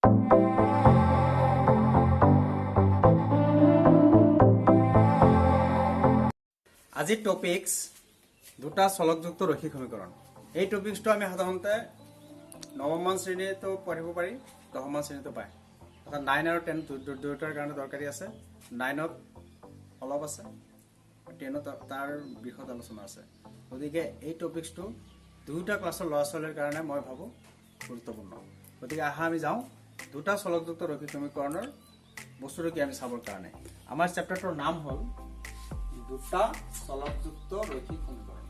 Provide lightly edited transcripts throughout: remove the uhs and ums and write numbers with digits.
আজি টপিক্স দুটা চলকযুক্ত ৰৈখিক সমীকৰণ। এই টপিক্সটো আমি সাধাৰণতে নৱমমান শ্ৰেণীতো পঢ়িব পাৰি, দশমমান শ্ৰেণীতো পায়। অৰ্থাৎ 9 আৰু 10 দুয়োটাৰ কাৰণে দৰকাৰী আছে। 9ত অলপ আছে, 10ত তাৰ বিষয়ত আলোচনা আছে। গতিকে এই টপিক্সটো দুয়োটা ক্লাছৰ ল'ৰা ছোৱালীৰ কাৰণে মই ভাবোঁ গুৰুত্বপূৰ্ণ। গতিকে আহা আমি যাওঁ দুটা চলকযুক্ত ৰৈখিক সমীকৰণৰ বস্তুটো কি আমি চাবৰ কাৰণে। আমাৰ চেপ্টাৰটোৰ নাম হ'ল দুটা চলকযুক্ত ৰৈখিক সমীকৰণ।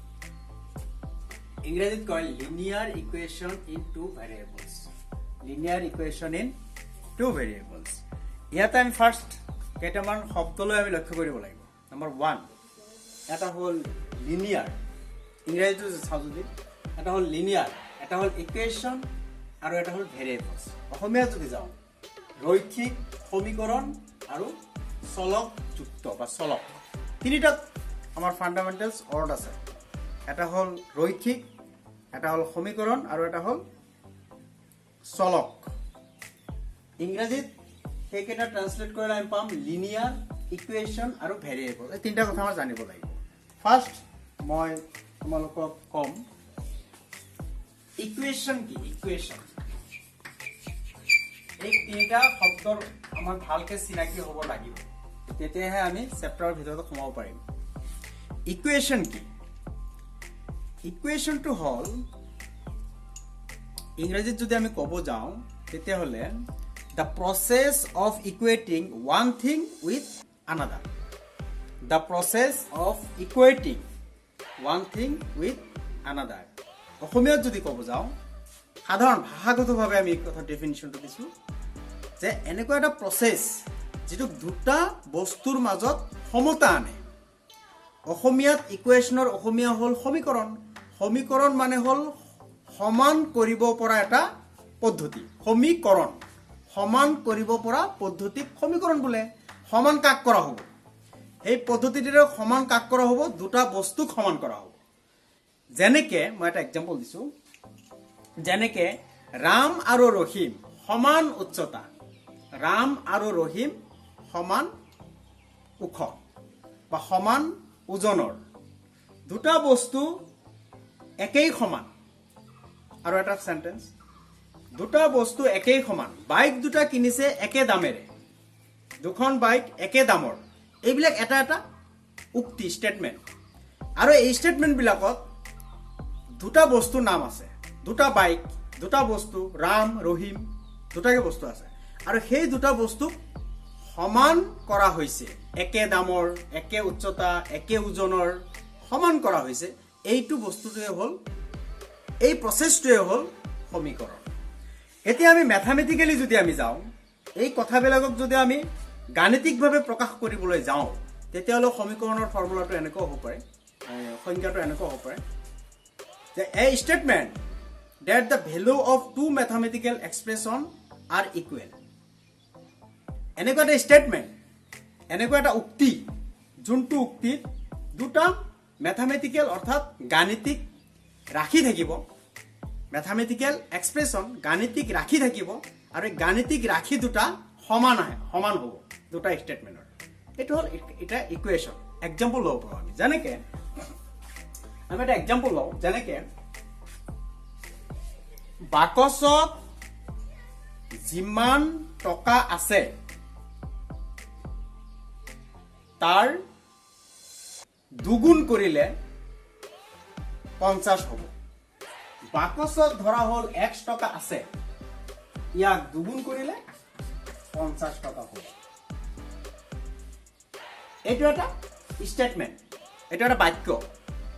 ইংৰাজীত কয় linear equation in two variables. Linear equation in two variables. ইয়াতে আমি ফাৰ্ষ্ট কেইটামান শব্দলৈ আমি লক্ষ্য কৰিব লাগিব। নম্বৰ 1, এটা হ'ল লিনিয়াৰ। ইংৰাজীটো চাওঁ যদি, এটা হ'ল লিনিয়াৰ, এটা হ'ল ইকুৱেশ্যন আৰু এটা হ'ল ভেৰিয়েবলছ। অসমীয়াত যদি যাওঁ, ৰৈখিক সমীকৰণ আৰু চলকযুক্ত বা চলক। তিনিটা আমাৰ ফাণ্ডামেণ্টেলছ ৱৰ্ড আছে। এটা হ'ল ৰৈখিক, এটা হ'ল সমীকৰণ আৰু এটা হ'ল চলক। ইংৰাজীত সেইকেইটা ট্ৰান্সলেট কৰিলে আমি পাম লিনিয়াৰ, ইকুৱেশ্যন আৰু ভেৰিয়েবল। এই তিনিটা কথা আমাৰ জানিব লাগিব। ফাৰ্ষ্ট মই তোমালোকক ক'ম ইকুৱেশ্যন কি। ইকুৱেশ্যন এই তিনিটা শব্দৰ আমাৰ ভালকৈ চিনাকি হ'ব লাগিব, তেতিয়াহে আমি চেপ্টাৰৰ ভিতৰত সোমাব পাৰিম। ইকুৱেশ্যন কি? ইকুৱেশ্যনটো হ'ল ইংৰাজীত যদি আমি ক'ব যাওঁ তেতিয়াহ'লে the process of equating one thing with another. The process of equating one thing with another. অসমীয়াত যদি ক'ব যাওঁ, সাধাৰণ ভাষাগতভাৱে আমি এই কথা ডেফিনিশ্যনটো দিছোঁ যে এনেকুৱা এটা প্ৰচেছ যিটো দুটা বস্তুৰ মাজত সমতা আনে। অসমীয়াত ইকুৱেশ্যনৰ অসমীয়া হ'ল সমীকৰণ। সমীকৰণ মানে হ'ল সমান কৰিব পৰা এটা পদ্ধতি। সমীকৰণ সমান কৰিব পৰা পদ্ধতিক সমীকৰণ বোলে। সমান কাক কৰা হ'ব? সেই পদ্ধতিটোৰে সমান কাক কৰা হ'ব? দুটা বস্তুক সমান কৰা হ'ব। যেনেকে মই এটা এক্সাম্পল দিছোঁ, যেনেকে ৰাম আৰু ৰহিম সমান উচ্চতা, ৰাম আৰু ৰহিম সমান ওখ বা সমান ওজনৰ। দুটা বস্তু একেই সমান। আৰু এটা চেণ্টেন্স, দুটা বস্তু একেই সমান। বাইক দুটা কিনিছে একে দামেৰে, দুখন বাইক একে দামৰ। এইবিলাক এটা এটা উক্তি, ষ্টেটমেণ্ট। আৰু এই ষ্টেটমেণ্টবিলাকত দুটা বস্তুৰ নাম আছে। দুটা বাইক, দুটা বস্তু, ৰাম ৰহিম, দুটাকে বস্তু আছে। আৰু সেই দুটা বস্তুক সমান কৰা হৈছে, একে দামৰ, একে উচ্চতা, একে ওজনৰ সমান কৰা হৈছে। এইটো বস্তুটোৱে হ'ল, এই প্ৰচেছটোৱে হ'ল সমীকৰণ। এতিয়া আমি মেথামেটিকেলি যদি আমি যাওঁ, এই কথাবিলাকক যদি আমি গাণিতিকভাৱে প্ৰকাশ কৰিবলৈ যাওঁ, তেতিয়াহ'লে সমীকৰণৰ ফৰ্মুলাটো এনেকুৱা হ'ব পাৰে, সংজ্ঞাটো এনেকুৱা হ'ব পাৰে যে a statement that the value of two mathematical expression are equal. এনেকুৱা এটা ষ্টেটমেণ্ট, এনেকুৱা এটা উক্তি, যোনটো উক্তিত দুটা মেথামেটিকেল অৰ্থাৎ গাণিতিক ৰাশি থাকিব। মেথামেটিকেল এক্সপ্ৰেছন গাণিতিক ৰাশি থাকিব, আৰু এই গাণিতিক ৰাশি দুটা সমান হ'ব দুটা ষ্টেটমেণ্টৰ। এইটো হ'ল এটা ইকুৱেশ্যন। এক্সাম্পল ল'ব পাৰোঁ আমি। যেনেকে আমি এটা এক্সাম্পল লওঁ, যেনেকে বাকচত যিমান টকা আছে তাৰ দুগুণ কৰিলে 50 হ'ব। বাকচত ধৰা হ'ল 1 টকা আছে, ইয়াক দুগুণ কৰিলে 50 টকা হ'ব। এইটো এটা ষ্টেটমেণ্ট, এইটো এটা বাক্য,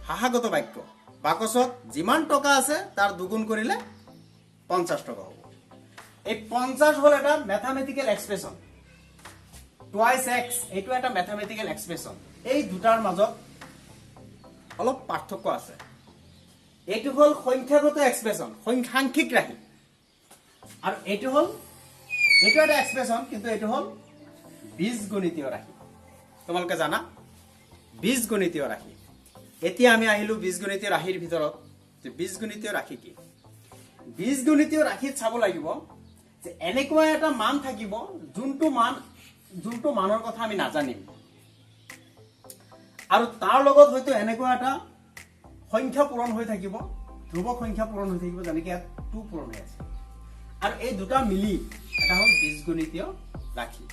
ভাষাগত বাক্য। বাকচত যিমান টকা আছে তাৰ দুগুণ কৰিলে 50 টকা হ'ব। এই 50 হ'ল এটা মেথামেটিকেল এক্সপ্ৰেছন। টুৱাইচ এক্স, এইটো এটা মেথামেটিকেল এক্সপ্ৰেছন। এই দুটাৰ মাজত অলপ পাৰ্থক্য আছে। এইটো হ'ল সংখ্যাগত এক্সপ্ৰেছন, সাংখ্যিক ৰাশি। আৰু এইটো এটা এক্সপ্ৰেছন, কিন্তু এইটো হ'ল বীজগণিতীয় ৰাশি। তোমালোকে জানা বীজগণিতীয় ৰাশি। এতিয়া আমি আহিলোঁ বীজগণিতীয় ৰাশিৰ ভিতৰত যে বীজগণিতীয় ৰাশি কি। বীজগণিতীয় ৰাশিত চাব লাগিব যে এনেকুৱা এটা মান থাকিব যোনটো মানৰ কথা আমি নাজানিম আৰু তাৰ লগত হয়তো এনেকুৱা এটা সংখ্যা পূৰণ হৈ থাকিব ধ্ৰুৱক সংখ্যা পূৰণ হৈ থাকিব যেনেকৈ ইয়াত 2 পূৰণ হৈ আছে আৰু এই দুটা মিলি এটা হ'ল বীজগণিতীয় ৰাশি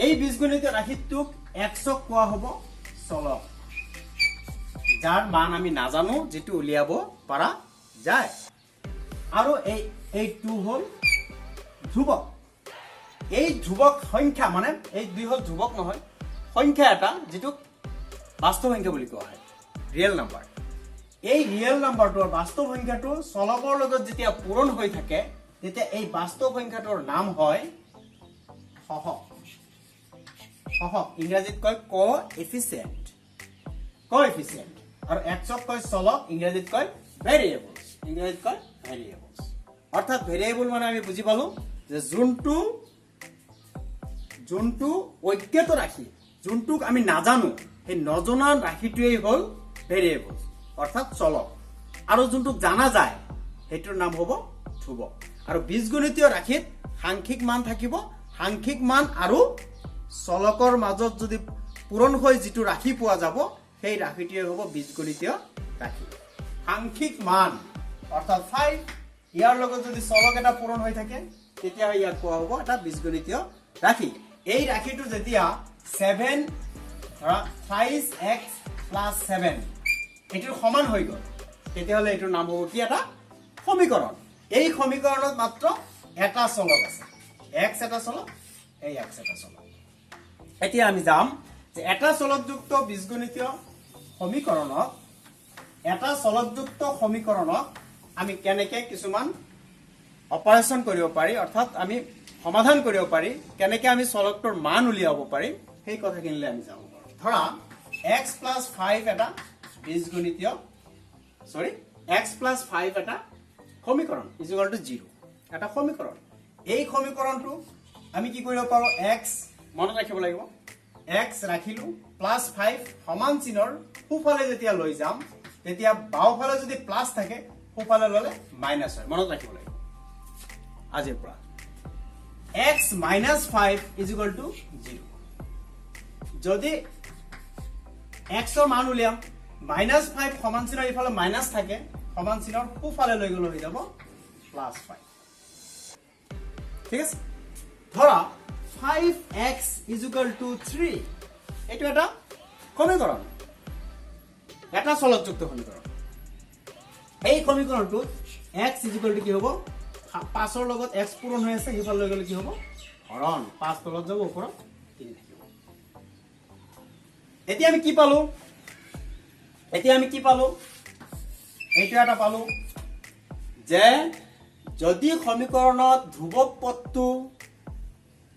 এই বীজগণিতীয় ৰাশিটোক xক কোৱা হ'ব চলক যাৰ মান আমি নাজানো যেটো উলিয়াব পাৰা যায় আৰু এই 2 হ'ল ধ্ৰুৱক এই ধ্ৰুৱক সংখ্যা মানে এই দুই হ'ল ধ্ৰুৱক নহয় সংখ্যা এটা যেটো বাস্তৱ সংখ্যা বুলি কোৱা হয় ৰিয়েল নাম্বাৰ এই ৰিয়েল নাম্বাৰটোৰ বাস্তৱ সংখ্যাটো চলকৰ লগত যেতিয়া পূৰণ হৈ থাকে তেতিয়া এই বাস্তৱ সংখ্যাটোৰ নাম হয় সহগ ইংৰাজীত কয় কোএফিচিয়েন্ট আৰু xক কয় চলক ইংৰাজীত কয় ভেৰিয়েবলছ অৰ্থাৎ ভেৰিয়েবল মানে আমি বুজি পালো যে যোনটো অজ্ঞাত ৰাশি যোনটোক আমি নাজানো সেই নজনা ৰাশিটোৱেই হ'ল ভেৰিয়েবলছ অৰ্থাৎ চলক আৰু যোনটোক জানা যায় সেইটোৰ নাম হ'ব ধ্ৰুৱক আৰু বীজগণিতীয় ৰাশিত সাংখ্যিক মান থাকিব সাংখ্যিক মান আৰু চলকৰ মাজত যদি পূৰণ হৈ যিটো ৰাশি পোৱা যাব সেই ৰাশিটোৱে হ'ব বীজগণিতীয় ৰাশি সাংখ্যিক মান অৰ্থাৎ 5 ইয়াৰ লগত যদি চলক এটা পূৰণ হৈ থাকে তেতিয়া ইয়াক কোৱা হ'ব এটা বীজগণিতীয় ৰাশি এই ৰাশিটো যেতিয়া 7 5x + 7 এটোৰ সমান হৈ গ'ল তেতিয়াহ'লে এটোৰ নাম হ'ব কি এটা সমীকৰণ এই সমীকৰণত মাত্ৰ এটা চলক আছে x এটা চলক এই x এটা চলক এতিয়া আমি যাম যে এটা চলকযুক্ত বীজগণিতীয় সমীকৰণত আমি কেনেকৈ কিছুমান অপাৰেচন কৰিব পাৰি অৰ্থাৎ আমি সমাধান কৰিব পাৰি কেনেকৈ আমি চলকটোৰ মান উলিয়াব পাৰি সেই কথাখিনিলে আমি যাম ধৰা x + 5 এটা বীজগণিতীয় x + 5 এটা সমীকৰণ = 0 এটা সমীকৰণ এই সমীকৰণটো আমি কি কৰিব পাৰো x মনত ৰাখিব লাগিব x ৰাখিলো +5 সমান চিনৰ সোঁফালে যেতিয়া লৈ যাম তেতিয়া বাওঁফালে যদি প্লাস থাকে সোঁফালে ললে মাইনাস হয় মনত ৰাখিব লাগিব আজিৰ পৰা x - 5 = 0 যদি x ৰ মান উলিয়াম -5 সমান চিনৰ ইফালে মাইনাস থাকে সমান চিনৰ সোঁফালে লৈ গলে হৈ যাব +5 ঠিক আছে ধৰা 5x = 3 এটো এটা সমীকৰণ এটা চলকযুক্ত সমীকৰণ এই সমীকৰণটো x = কি হ'ব 5 ৰ লগত x পূৰণ হৈ আছে হিফাল লৈ গলে কি হ'ব হৰণ 5 তলত যাব ওপৰত 3 থাকিব এতিয়া আমি কি পালো এইটো এটা পালো যে যদি সমীকৰণত ধ্ৰুৱক পদটো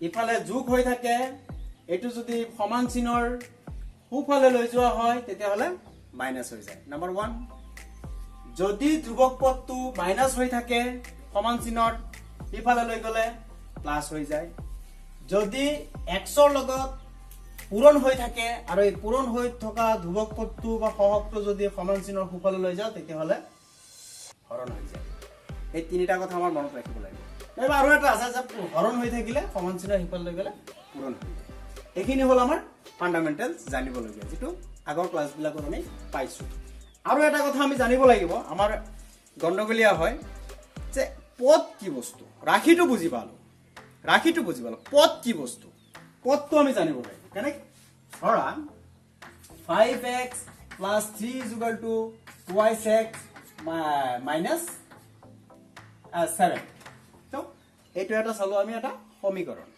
ইফালে যোগ হৈ থাকে এটো যদি সমান চিনৰ সোঁফালে লৈ যোৱা হয় তেতিয়াহলে মাইনাস হৈ যায় নাম্বাৰ 1 যদি ধ্ৰুৱক পদটো মাইনাস হৈ থাকে সমান চিনৰ ইফালে লৈ গলে প্লাস হৈ যায় যদি x ৰ লগত পূৰণ হৈ থাকে আৰু এই পূৰণ হৈ থকা ধ্ৰুৱক পদটো বা সহগটো যদি সমান চিনৰ সোঁফালে লৈ যাও তেতিয়াহলে হৰণ হৈ যায় এই তিনিটা কথা আমাৰ মনত ৰাখিব লাগিব নাইবা আৰু এটা আছে যে হৰণ হৈ থাকিলে সমান চিনৰ সিফালে লৈ গলে পূৰণ হৈ যায় এইখিনি হল আমাৰ ফান্ডামেন্টালস জানিব লগিয়া যেটো আগৰ ক্লাছবিলাকত আমি পাইছো আৰু এটা কথা আমি জানিব লাগিব আমাৰ গণ্ডগোলীয়া হয় যে পদ কি বস্তু ৰাশিটো বুজি পালো পদ কি বস্তু পদটো আমি জানিব লাগিব কেনে ধৰা 5x + 3 = 2x - 7 তো এইটো এটা চালো আমি এটা সমীকৰণ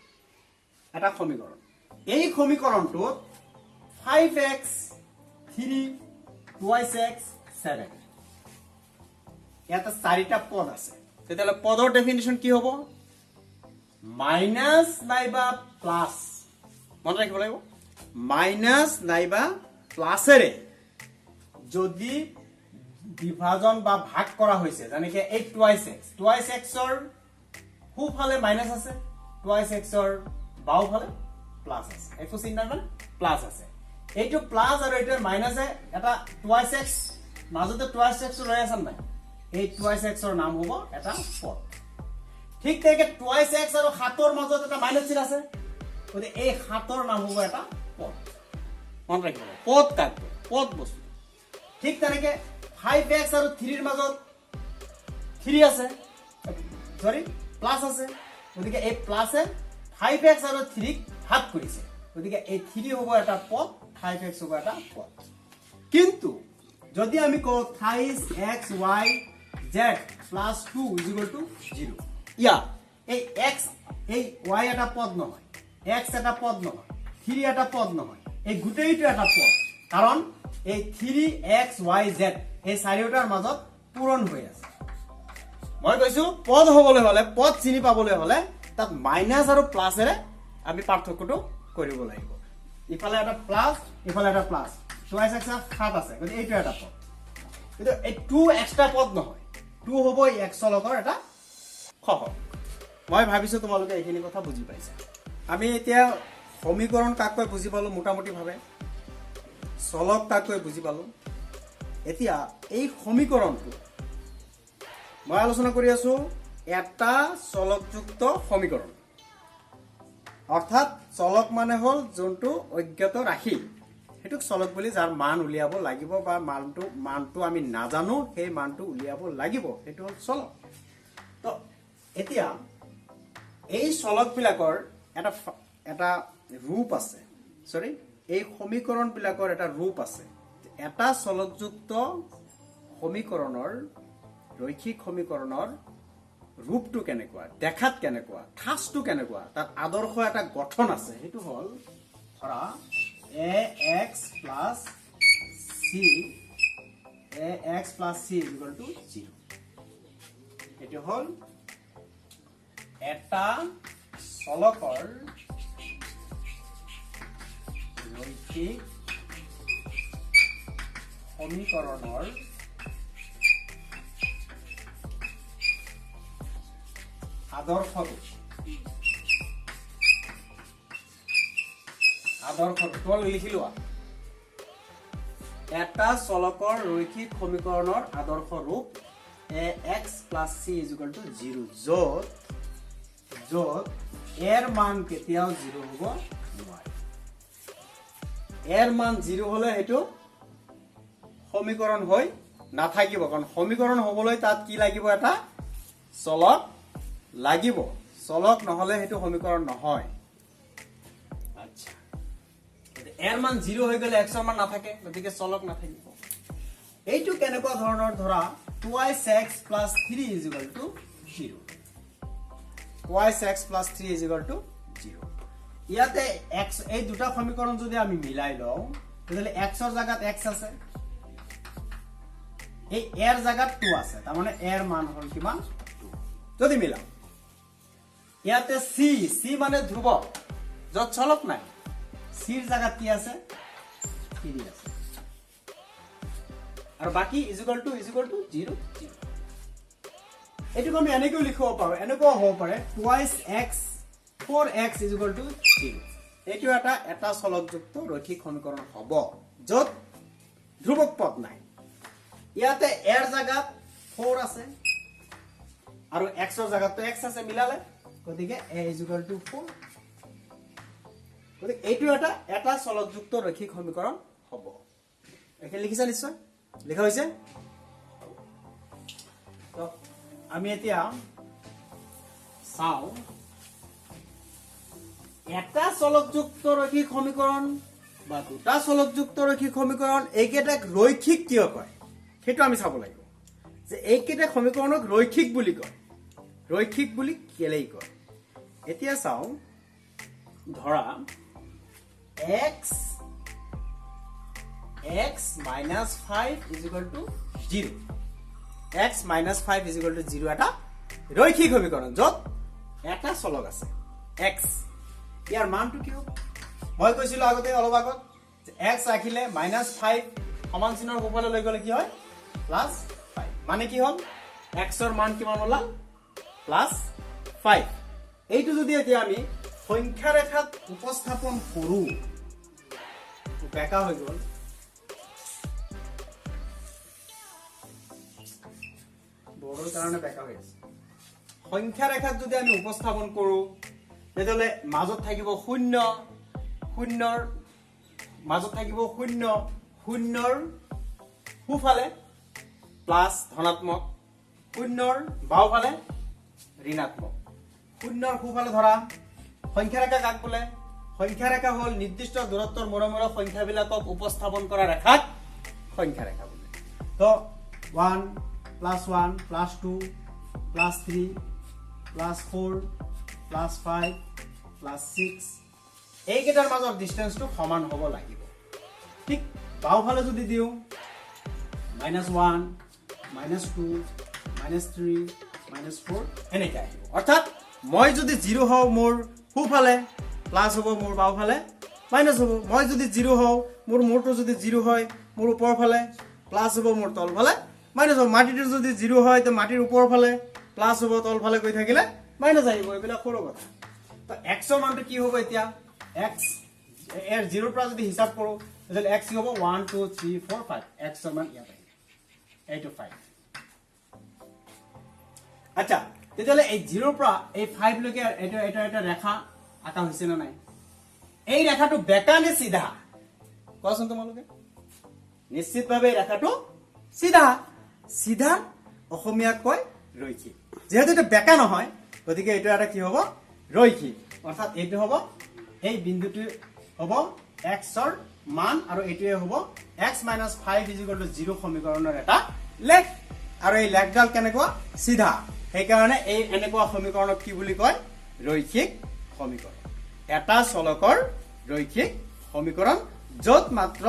এই সমীকৰণটোত 5x 3 2x 7 এটা চাৰিটা পদ আছে তেতিয়ালে পদৰ ডেফিনিশন কি হ'ব মাইনাস নাইবা প্লাস মনত ৰাখিব লাগিব মাইনাস নাইবা প্লাসেৰে যদি বিভাজন বা ভাগ কৰা হৈছে যেনেকৈ 8 2x ৰ সোঁফালে মাইনাস আছে 2x ৰ বাওঁফালে প্লাস আছে একো চিন্তা নাই প্লাস আছে এইটো প্লাস আৰু এইটো মাইনাসে এটা 2x মাজতে 2x লৈ আছে নাই এই 2x ৰ নাম হ'ব এটা পদ ঠিক তেনেকৈ টুৱাইচ এক্স আৰু 7ৰ মাজত এটা মাইনাছ চিন আছে, গতিকে এই 7ৰ নাম হ'ব এটা পদ। মনত ৰাখিব পদ কাক পদ বস্তু। ঠিক তেনেকৈ 5x আৰু 3ৰ মাজত 3 আছে, সৰি প্লাছ আছে, গতিকে এই প্লাছে 5x আৰু 3ক ভাগ কৰিছে, গতিকে এই 3 হ'ব এটা পদ, 5x হ'ব এটা পদ। কিন্তু যদি আমি কওঁ this x y z plus 2 is equal to 0, ইয়াত এই এক্স এই ৱাই এটা পদ নহয়, এক্স এটা পদ নহয়, 3 এটা পদ নহয়, এই গোটেইটো এটা পদ, কাৰণ এই 3x y z এই চাৰিওটাৰ মাজত পূৰণ হৈ আছে। মই কৈছো পদ হ'বলৈ হ'লে, পদ চিনি পাবলৈ হ'লে তাত মাইনাছ আৰু প্লাছেৰে আমি পাৰ্থক্যটো কৰিব লাগিব। ইফালে এটা প্লাছ, ইফালে এটা প্লাছ, 2x 7 আছে, গতিকে এইটো এটা পদ, কিন্তু এই 2 এক্সট্ৰা পদ নহয়, 2 হ'ব এই x লগৰ এটা সহগ। মই ভাবিছো তোমালোকে এইখিনি কথা বুজি পাইছা। আমি এতিয়া সমীকৰণ কাকৈ বুজি পালো, মোটামুটিভাৱে চলক কাকৈ বুজি পালো। এতিয়া এই সমীকৰণটো মই আলোচনা কৰি আছো এটা চলকযুক্ত সমীকৰণ, অৰ্থাৎ চলক মানে হ'ল যোনটো অজ্ঞাত ৰাশি, সেইটোক চলক বুলি, যাৰ মান উলিয়াব লাগিব বা মানটো আমি নাজানো, সেই মানটো উলিয়াব লাগিব, সেইটো হ'ল চলক। তো এতিয়া এই চলকবিলাকৰ এটা ৰূপ আছে, সৰি এই সমীকৰণবিলাকৰ এটা ৰূপ আছে। এটা চলকযুক্ত সমীকৰণৰ, ৰৈখিক সমীকৰণৰ ৰূপটো কেনেকুৱা, দেখাত কেনেকুৱা, ঠাচটো কেনেকুৱা, তাত আদৰ্শ এটা গঠন আছে, সেইটো হ'ল ধৰা ax plus c equal to 0। এইটো হ'ল এটা চলকৰ ৰৈখিক সমীকৰণৰ আদৰ্শ ৰূপ। লিখি লোৱা, এটা চলকৰ ৰৈখিক সমীকৰণৰ আদৰ্শ ৰূপ ax plus c is equal to 0, য'ত এৰ মান কেতিয়াও 0 হ'ব নোৱাৰে। এৰ মান 0 হ'লে সেইটো সমীকৰণ হৈ নাথাকিব, কাৰণ সমীকৰণ হ'বলৈ তাত কি লাগিব, এটা চলক লাগিব, চলক নহ'লে সেইটো সমীকৰণ নহয়। আচ্ছা, এৰ মান 0 হৈ গ'লে x ৰ মান নাথাকে, গতিকে চলক নাথাকিব। এইটো কেনেকুৱা ধৰণৰ, ধৰা 2x plus 3 is equal to 0, 2x plus 3 is equal to 0। ইয়াতে x, এই দুটা সমীকৰণ যদি আমি মিলাই লওঁ, তেতিয়াহ'লে x ৰ জাগাত x আছে, এই এৰ জাগাত 2 আছে, তাৰমানে এৰ মান হ'ল কিমান 2। যদি মিলাও ইয়াতে c মানে ধ্ৰুৱ, য'ত চলক নাই, c ৰ জাগাত কি আছে, 3 আছে, আৰু বাকি ইজ ইকুৱেল টু 0, 0। এইটোক আমি এনেকৈও লিখিব পাৰো, এনেকুৱাও হ'ব পাৰে 2x 4x is equal to 0। এইটো এটা চলকযুক্ত ৰৈখিক সমীকৰণ হ'ব, য'ত ধ্ৰুৱক পদ নাই। ইয়াতে এৰ জাগাত 4 আছে আৰু x ৰ জাগাত x আছে, মিলালে, গতিকে a is equal to 4। গতিকে এইটো এটা চলকযুক্ত ৰৈখিক সমীকৰণ হ'ব। একে লিখিছা নিশ্চয়, লিখা হৈছে। তো আমি এতিয়া চাওঁ এটা চলকযুক্ত ৰৈখিক সমীকৰণ বা দুটা চলকযুক্ত ৰৈখিক সমীকৰণ এইকেইটাক ৰৈখিক কিয় কয়, সেইটো আমি চাব লাগিব, যে এইকেইটা সমীকৰণক ৰৈখিক বুলি কয়, ৰৈখিক বুলি কেলেই কয়। এতিয়া চাওঁ, ধৰা x minus 5 is equal to 0, x minus 5 is equal to 0 এটা ৰৈখিক সমীকৰণ, য'ত এটা চলক আছে x। ইয়াৰ মানটো কি হ'ব, মই কৈছিলো আগতে, অলপ আগত, x ৰাখিলে -5 সমান চিহ্নৰ সোঁফালে লৈ গ'লে কি হয়, +5, মানে কি হ'ল x ৰ মান কিমান ওলাল, +5। এইটো যদি এতিয়া আমি সংখ্যা ৰেখাত উপস্থাপন কৰো, বেকা হৈ গ'ল, বৰ্ডৰ কাৰণে বেকা হৈ আছে। সংখ্যা ৰেখাত যদি আমি উপস্থাপন কৰো তেতিয়াহলে মাজত থাকিব 0 0ৰ মাজত থাকিব 0 0ৰ সোঁফালে প্লাস ধনাত্মক 0ৰ বাওঁফালে ঋণাত্মক 0ৰ সোঁফালে ধৰা সংখ্যা ৰেখা কাক বোলে সংখ্যা ৰেখা হল নিৰ্দিষ্ট দূৰত্বৰ মূৰে সংখ্যাবিলাকক উপস্থাপন কৰা ৰেখাক সংখ্যা ৰেখা বোলে তো 1 +1 +2 +3 +4 +5 +6 এইকেইটাৰ মাজৰ ডিসটেন্সটো সমান হ'ব লাগিব ঠিক বাওঁফালে যদি দিও -1 -2 -3 -4 এনেকৈ আহিব অৰ্থাৎ মই যদি 0 হও মোৰ সোঁফালে প্লাস হ'ব মোৰ বাওঁফালে মাইনাস হ'ব মই যদি 0 হও মোৰ মোৰটো যদি 0 হয় মোৰ ওপৰফালে প্লাস হ'ব মোৰ তলফালে মাইনাস হ'ব মাটিটো যদি 0 হয় তে মাটিৰ ওপৰফালে প্লাস হ'ব তলফালে গৈ থাকিলে মাইনাস আহিব এইবিলাক সৰু কথা তো x ৰ মানটো কি হ'ব এতিয়া x এৰ 0 পৰা যদি হিসাব কৰো তেতিয়াহলে x কি হ'ব 1 2 3 4 5 x ৰ মান ইয়াত আহিব 8 to 5 আচ্ছা তেতিয়াহলে এই 0 পৰা এই 5 লৈকে এটা ৰেখা আঁকা হৈছে না নাই এই ৰেখাটো বেকা নে সিধা কোৱাচোন তোমালোকে নিশ্চিতভাৱে ৰেখাটো সিধা সিধা অসমীয়াত কয় ৰৈখিক যেহেতু এটা বেকা নহয় গতিকে এটা এটা কি হ'ব ৰৈখিক অৰ্থাৎ এইটো হ'ব এই বিন্দুটো হ'ব x ৰ মান আৰু এইটোৱে হ'ব x - 5 = 0 সমীকৰণৰ এটা লেখ আৰু এই লেখডাল কেনেকুৱা সিধা সেইকাৰণে এই এনেকুৱা সমীকৰণক কি বুলি কয় ৰৈখিক সমীকৰণ এটা চলকৰ ৰৈখিক সমীকৰণ যত মাত্ৰ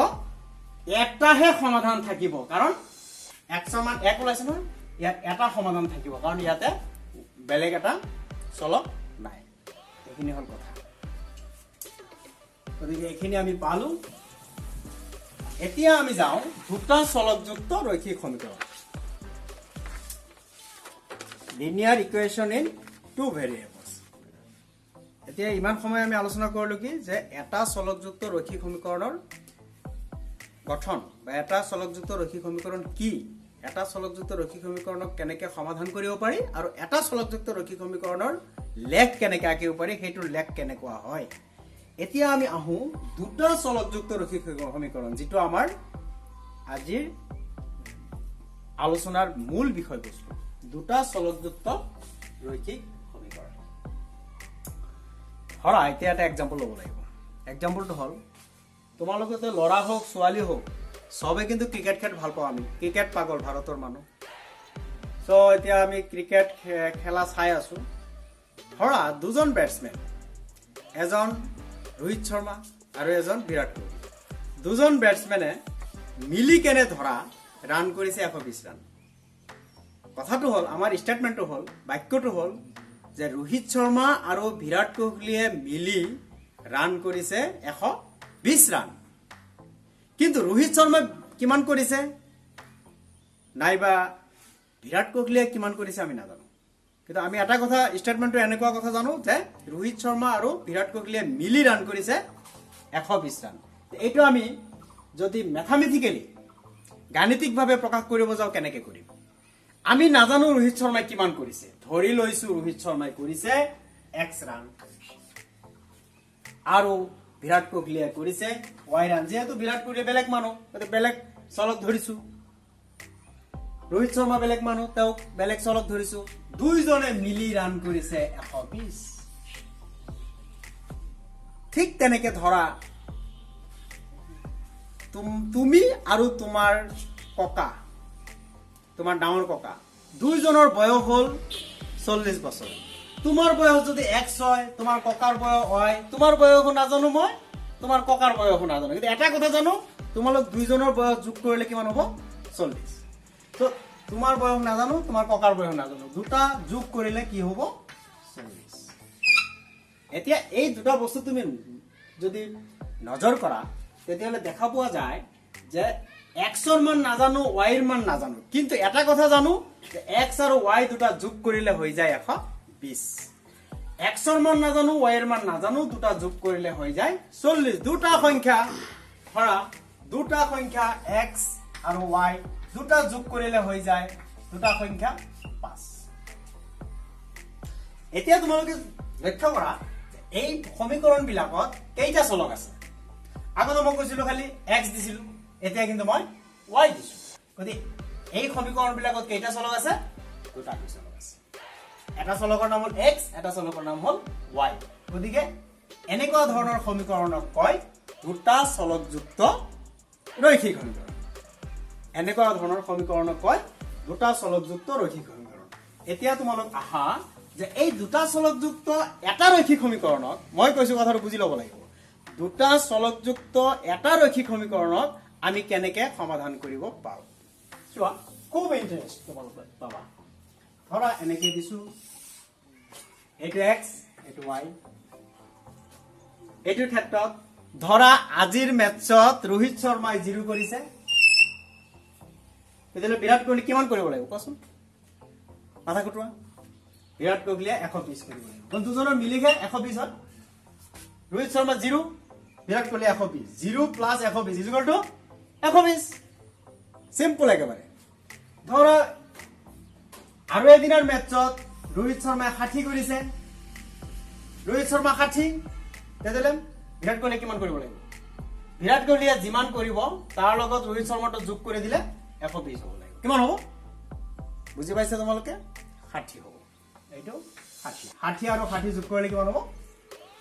এটাহে সমাধান থাকিব কাৰণ x ৰ মান 1 ওলাইছে নহয় ইয়াত এটা সমাধান থাকিব কাৰণ ইয়াতে বেলেগ এটা চলক নাই এইখিনি হল কথা গতিকে এইখিনি আমি পালো এতিয়া আমি যাও দুটা চলকযুক্ত ৰৈখিক সমীকৰণ linear equation in two variables এতিয়া ইমান সময় আমি আলোচনা কৰিলো কি যে এটা চলকযুক্ত ৰৈখিক সমীকৰণৰ গঠন বা এটা চলকযুক্ত ৰৈখিক সমীকৰণ কি এটা চলকযুক্ত ৰৈখিক সমীকৰণক কেনেকৈ সমাধান কৰিব পাৰি আৰু এটা চলকযুক্ত ৰৈখিক সমীকৰণৰ লেখ কেনেকৈ আঁকিব পাৰি হেতুৰ লেখ কেনেকুৱা হয় এতিয়া আমি আহো দুটা চলকযুক্ত ৰৈখিক সমীকৰণ যেটো আমাৰ আজিৰ আলোচনাৰ মূল বিষয়বস্তু দুটা চলকযুক্ত ৰৈখিক সমীকৰণ ধৰা এতিয়া এটা এক্সাম্পল ল'ব লাগিব এক্সাম্পলটো হল তোমালোকে তো লৰা হোক ছোৱালী হোক সবে কিন্তু ক্ৰিকেট খেল ভাল পাও আমি ক্ৰিকেট পাগল ভাৰতৰ মানুহ সো এতিয়া আমি ক্ৰিকেট খেলা চাই আছো ধৰা দুজন ব্যাটসম্যান এজন ৰোহিত শৰ্মা আৰু এজন বিৰাট কোহলি দুজন ব্যাটসম্যানে মিলি কেনে ধৰা ৰান কৰিছে 120 ৰান কথাটো হল আমাৰ স্টেটমেন্টটো হল বাক্যটো হল যে ৰোহিত শৰ্মা আৰু বিৰাট কোহলিয়ে মিলি ৰান কৰিছে 120 ৰান কিন্তু ৰোহিত শৰ্মা কিমান কৰিছে নাইবা বিৰাট কোহলিয়ে কিমান কৰিছে আমি নাজানো কিন্তু আমি এটা কথা স্টেটমেন্টটো এনেকুৱা কথা জানো যে ৰোহিত শৰ্মা আৰু বিৰাট কোহলিয়ে মিলি ৰান কৰিছে 120 ৰান এইটো আমি যদি ম্যাথমেটিক্যালি গাণিতিকভাৱে প্ৰকাশ কৰিব যাও কেনেকৈ কৰিম আমি নাজানো ৰোহিত শৰ্মাই কিমান কৰিছে ধৰি লৈছো ৰোহিত শৰ্মাই কৰিছে x ৰান আৰু বিৰাট কোহলিয়ে কৰিছে y ৰান যেহেতু বিৰাট কোহলি বেলেগ মানুহ মানে বেলেগ চলক ধৰিছো ৰোহিত শৰ্মা বেলেগ মানুহ তেও বেলেগ চলক ধৰিছো দুইজনে মিলি ৰান কৰিছে 120 ঠিক তেনেকে ধৰা তুমি আৰু তোমাৰ ককা তোমাৰ ডাঙৰ ককা দুইজনৰ বয়স হল 40 বছৰ তোমাৰ বয়স যদি x হয় তোমাৰ ককাৰ বয়স হয় তোমাৰ বয়স নাজানো মই তোমাৰ ককাৰ বয়স নাজানো কিন্তু এটা কথা জানো তোমালোক দুইজনৰ বয়স যোগ কৰিলে কিমান হ'ব 40 তো তোমাৰ বয়স নাজানো তোমাৰ ককাৰ বয়স নাজানো দুটা যোগ কৰিলে কি হ'ব 40 এতিয়া এই দুটা বস্তু তুমি যদি নজৰ কৰা তেতিয়ালে দেখা পোৱা যায় যে x ৰ মান নাজানো y ৰ মান নাজানো কিন্তু এটা কথা জানো যে x আৰু y দুটা যোগ কৰিলে হৈ যায় 120 x ৰ মান নাজানো y ৰ মান নাজানো দুটা যোগ কৰিলে হৈ যায় 40 দুটা সংখ্যা ধৰা দুটা সংখ্যা x আৰু y দুটা যোগ কৰিলে হৈ যায় দুটা সংখ্যা 5 এতিয়া তোমালোকে লক্ষ্য কৰা এই সমীকৰণ বিলাকত কেইটা চলক আছে আগতে মই কৈছিলো খালি x দিছিলো এতিয়া কিন্তু মই y দিছো গতি এই সমীকৰণ বিলাকত কেইটা চলক আছে দুটা চলক আছে এটা চলকৰ নাম হল x এটা চলকৰ নাম হল y গতিকে এনেকুৱা ধৰণৰ সমীকৰণক কয় দুটা চলকযুক্ত ৰৈখিক সমীকৰণ এনেকুৱা ধৰণৰ সমীকৰণক কয় দুটা চলকযুক্ত ৰৈখিক সমীকৰণ এতিয়া তোমালোক আহা যে এই দুটা চলকযুক্ত এটা ৰৈখিক সমীকৰণক মই কৈছো কথাটো বুজি ল'ব লাগিব দুটা চলকযুক্ত এটা ৰৈখিক সমীকৰণক আমি কেনেকৈ সমাধান কৰিব পাৰো চোৱা খুব ইন্টাৰেষ্ট তোমালোকে পাবা ধৰা এনেকৈ দিছো এইটো x এইটো y এইটোৰ ক্ষেত্ৰত ধৰা আজিৰ মেথছত ৰোহিত শৰ্মাই 0 কৰিছে তেতিয়াহ'লে বিৰাট কোহলি কিমান কৰিব লাগিব কোৱাচোন মাথা কটোৱা বিৰাট কোহলিয়ে 120 কৰিব লাগিব দুজনৰ মিলিহে 120 হয় Rohit Sharma 0 Virat Kohli 120 0 plus 120 is equal to 120 simple একেবাৰে ধৰা আৰু এদিনৰ মেথছত ৰোহিত শৰ্মাই 60 কৰিছে ৰোহিত শৰ্মা 60 তেতিয়াহ'লে বিৰাট কোহলি কিমান কৰিব লাগিব বিৰাট কোহলিয়ে যিমান কৰিব তাৰ লগত ৰোহিত শৰ্মাটো যোগ কৰি দিলে 120 হ'ব লাগিব কিমান হ'ব বুজি পাইছা তোমালোকে 60 হ'ব এইটো 60 আৰু 60 যোগ কৰিলে কিমান হ'ব